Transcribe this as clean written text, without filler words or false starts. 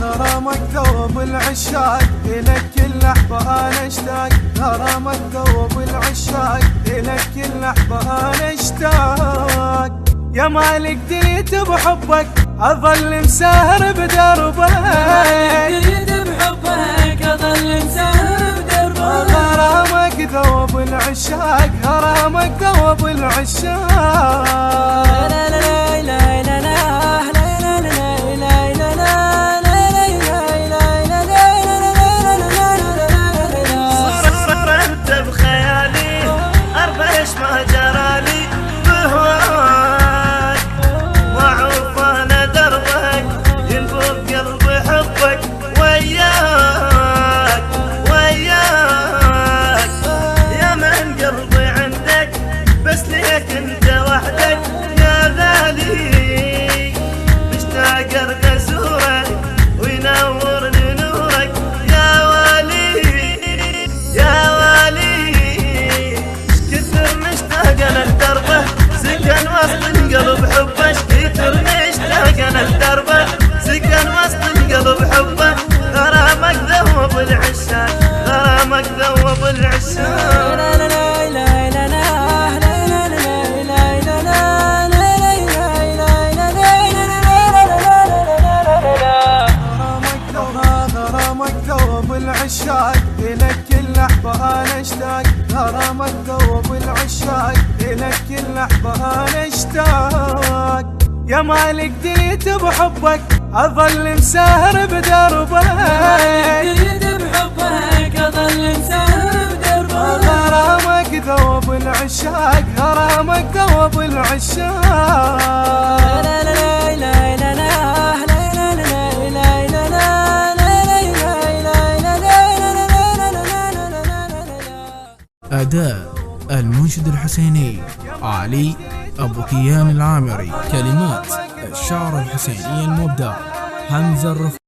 غرامك ثوب العشاق إلك كل لحظة أنا اشتاق. غرامك ثوب العشاق إلك كل لحظة أنا اشتاق. يا مالك ديت بحبك أظل مسهر بدربك. ديت بحبك أظل مسهر بدربك. غرامك ثوب العشاق غرامك ثوب العشاق. ما جرالي بهواك واعوف انا دربك ينبض قلبي حبك وياك وياك يا من قلبي عندك بس ليك انت وحدك يا غالي مشتاق ارقى ازورك وينورني نورك يا والي يا والي انا لدربه سكن وسط القلب حبه كثر مشتاق انا لدربه سكن وسط القلب حبه. غرامك ذوب العشاق غرامك ذوب العشاق. غرامك ثوب العشاق إلك كل لحظة أنا اشتاق. غرامك ثوب العشاق إلك كل لحظة أنا اشتاق. يا مالك ديت بحبك أظل مسهر بدربك. ديت بحبك أظل مسهر بدربك. غرامك ثوب العشاق غرامك ثوب العشاق. أداء المنشد الحسيني علي أبو كيان العامري. كلمات الشعر الحسيني المبدع حمزة الرفاعي.